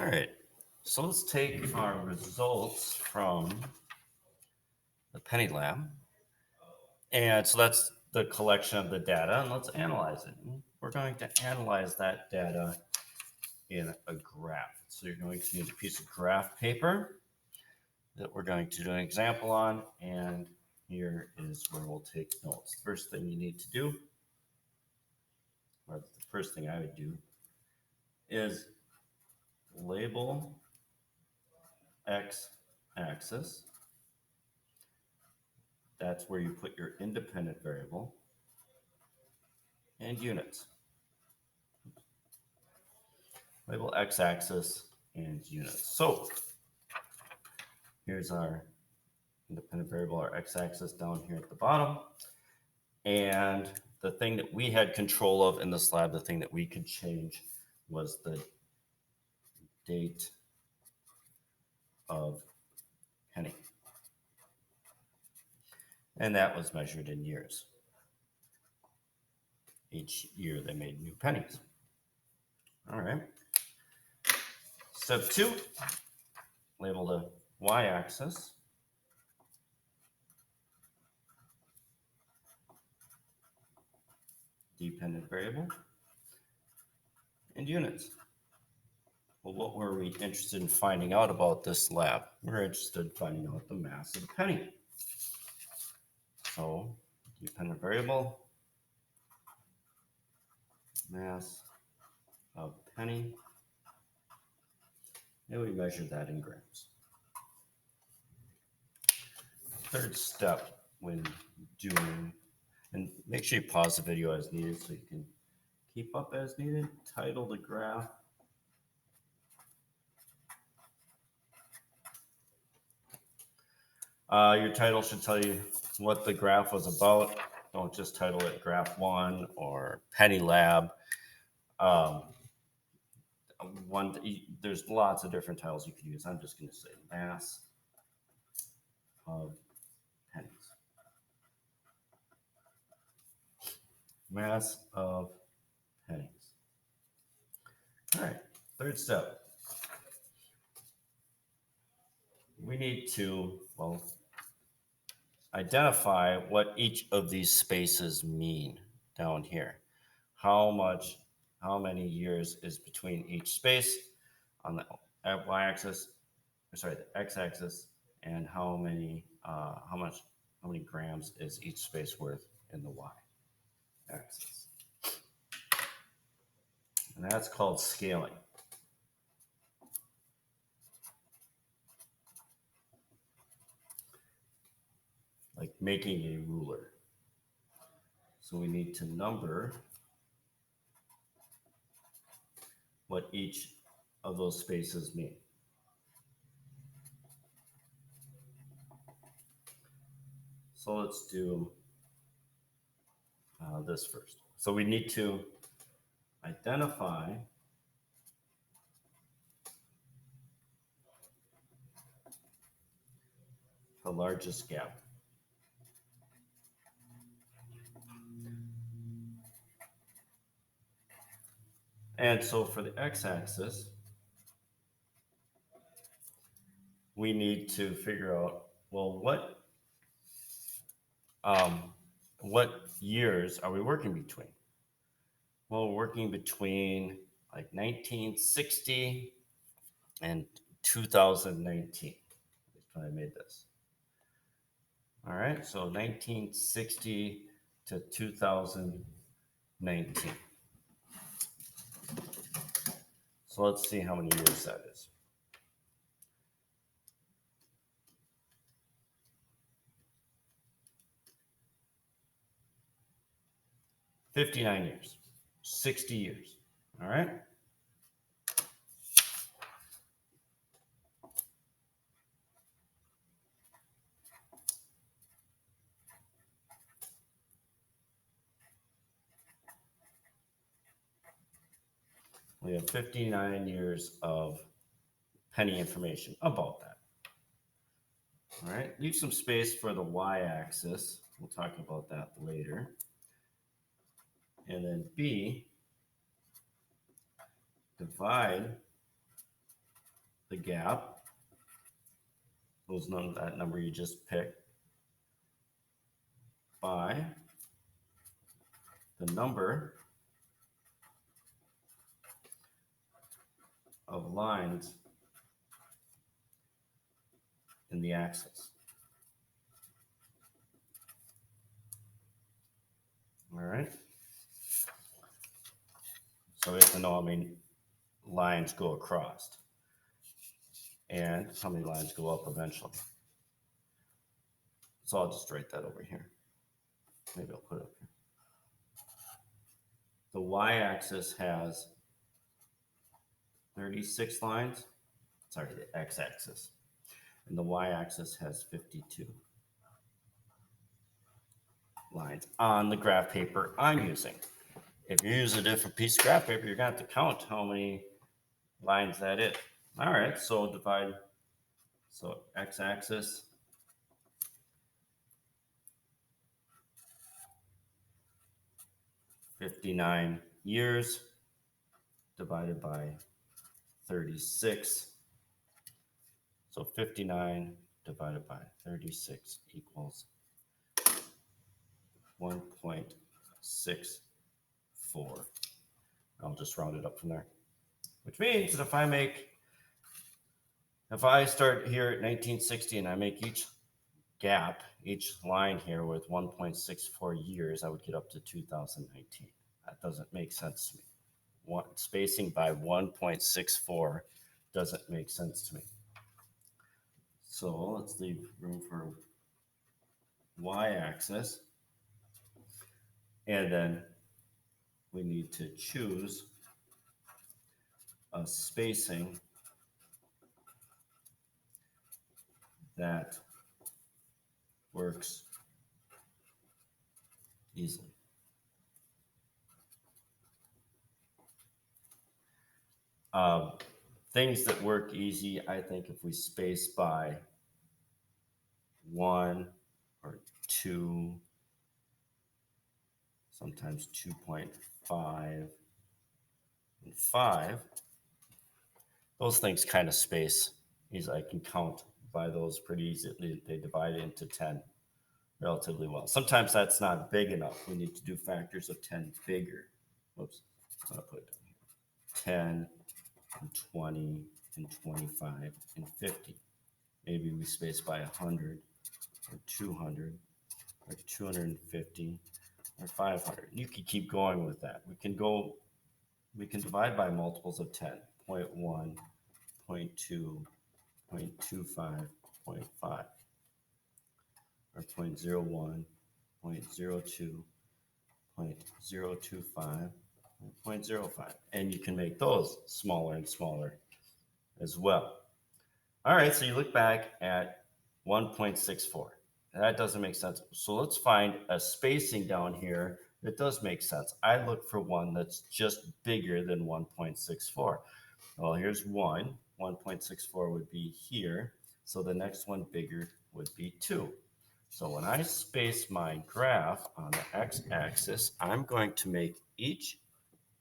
All right, so let's take our results from the Penny Lab. And so that's the collection of the data, and let's analyze it. We're going to analyze that data in a graph. So you're going to need a piece of graph paper that we're going to do an example on, and here is where we'll take notes. The first thing you need to do, or the first thing I would do, is label x-axis. That's where you put your independent variable and units. Label x-axis and units. So here's our independent variable, our x-axis down here at the bottom. And the thing that we had control of in this lab, the thing that we could change was the date of penny. And that was measured in years. Each year they made new pennies. All right. Step 2, label the y-axis. Dependent variable and units. Well, what were we interested in finding out about this lab? We're interested in finding out the mass of the penny. So, dependent variable, mass of penny, and we measure that in grams. Third step when doing, and make sure you pause the video as needed so you can keep up as needed. Title the graph. Your title should tell you what the graph was about. Don't just title it Graph 1 or Penny Lab. There's lots of different titles you could use. I'm just going to say mass of pennies. Mass of pennies. All right, third step. We need to, identify what each of these spaces mean down here. How many years is between each space on the y-axis, the x-axis, and how many grams is each space worth in the y-axis. And that's called scaling. Like making a ruler. So we need to number what each of those spaces mean. So let's do this first. So we need to identify the largest gap. And so for the x-axis, we need to figure out, well, what years are we working between? Well, we're working between like 1960 and 2019. That's when I made this. All right, so 1960 to 2019. So let's see how many years that is. $59 years, 60 years. All right. We have 59 years of penny information about that. All right, leave some space for the y-axis. We'll talk about that later. And then B, divide the gap, that number you just picked, by the number of lines in the axis. All right. So we have to know how many lines go across and how many lines go up eventually. So I'll just write that over here. Maybe I'll put it up here. The y-axis has 36 lines. Sorry, the x-axis. And the y-axis has 52 lines on the graph paper I'm using. If you use a different piece of graph paper, you're going to have to count how many lines that is. All right, so divide. So x-axis, $59 years divided by 36. So 59 divided by 36 equals 1.64. I'll just round it up from there, which means that if I start here at 1960 and I make each line here with 1.64 years, I would get up to 2019. That doesn't make sense to me. Spacing by 1.64 doesn't make sense to me. So let's leave room for y-axis. And then we need to choose a spacing that works easily. Things that work easy, I think if we space by 1 or 2, sometimes 2.5 and 5, those things kind of space easily. I can count by those pretty easily. They divide into 10 relatively well. Sometimes that's not big enough. We need to do factors of 10 bigger. Whoops, I'm going to put it down here. 10 and 20 and 25 and 50. Maybe we space by 100 or 200 or 250 or 500. You can keep going with that. We can divide by multiples of 10, 0.1, 0.2, 0.25, 0.5, or 0.01, 0.02, 0.025, 0.05. And you can make those smaller and smaller as well. All right, so you look back at 1.64. That doesn't make sense. So let's find a spacing down here that does make sense. I look for one that's just bigger than 1.64. Well, here's 1. 1.64 would be here. So the next one bigger would be 2. So when I space my graph on the x-axis, I'm going to make each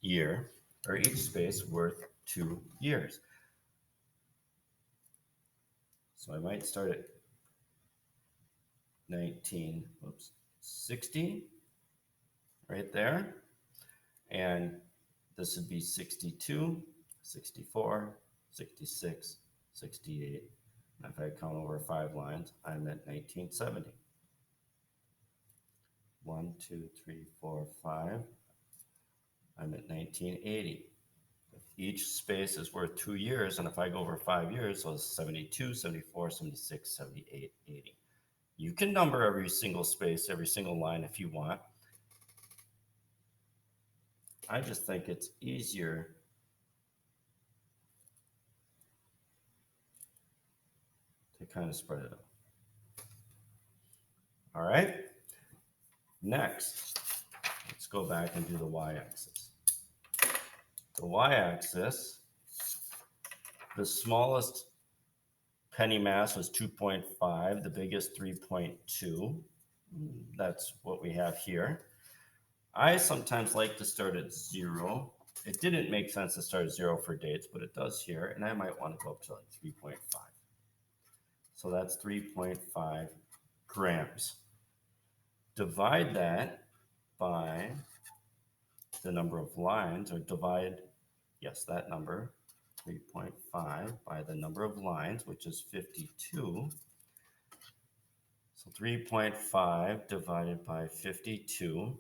year or each space worth 2 years. So I might start at 1960 right there. And this would be 62, 64, 66, 68. And if I count over 5 lines, I'm at 1970. 1, 2, 3, 4, 5. I'm at 1980. Each space is worth 2 years, and if I go over 5 years, so it's 72, 74, 76, 78, 80. You can number every single space, every single line if you want. I just think it's easier to kind of spread it out. All right. Next, let's go back and do the y-axis. The y-axis, the smallest penny mass was 2.5, the biggest 3.2. That's what we have here. I sometimes like to start at 0 it didn't make sense to start 0 for dates, but it does here. And I might want to go up to like 3.5. So that's 3.5 grams. Divide that by the number of lines, or divide, yes, that number, 3.5 by the number of lines, which is 52. So 3.5 divided by 52.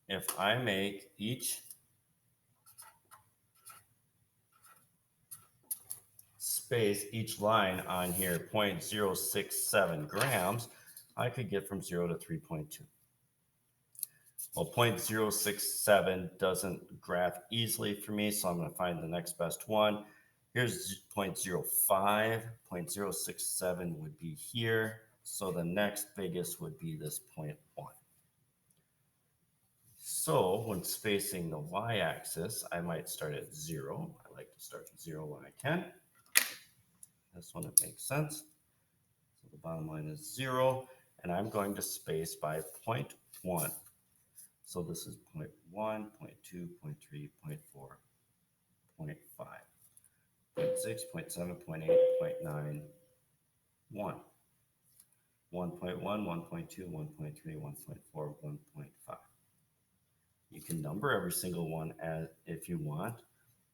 If I make each space, each line on here 0.067 grams, I could get from 0 to 3.2. Well, 0.067 doesn't graph easily for me, so I'm going to find the next best one. Here's 0.05. 0.067 would be here. So the next biggest would be this 0.1. So when spacing the y-axis, I might start at 0. I like to start at 0 when I can. This one, it makes sense. So the bottom line is 0, and I'm going to space by 0.1. So this is 0.1, 0.2, 0.3, 0.4, 0.5, 0.6, 0.7, 0.8, 0.9, 1. 1.1, 1.2, 1.3, 1.4, 1.5. You can number every single one as if you want.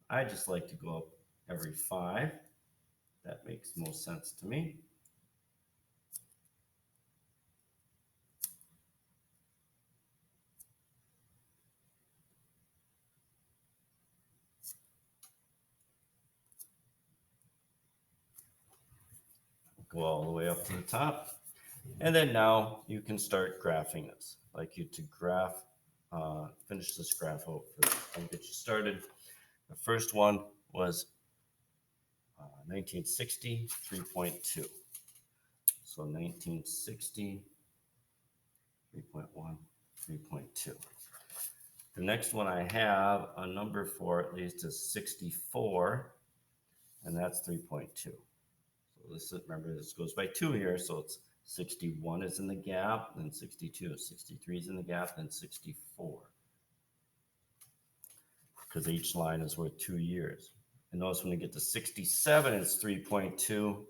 I just like to go up every 5. That makes most sense to me. Go all the way up to the top. And then now you can start graphing this. I'd like you to graph, finish this graph out first. I'll get you started. The first one was 1960, 3.2. So 1960, 3.1, 3.2. The next one I have a number for at least is 64, and that's 3.2. So this is, remember, this goes by 2 here, so it's 61 is in the gap, then 62, 63 is in the gap, then 64. Because each line is worth 2 years. And notice when you get to 67, it's 3.2.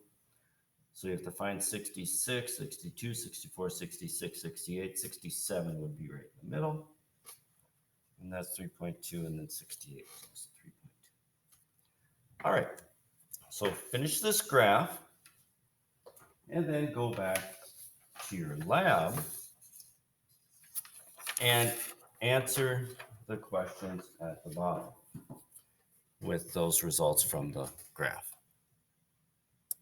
So you have to find 66, 62, 64, 66, 68, 67 would be right in the middle. And that's 3.2, and then 68 is 3.2. All right, so finish this graph, and then go back to your lab and answer the questions at the bottom with those results from the graph.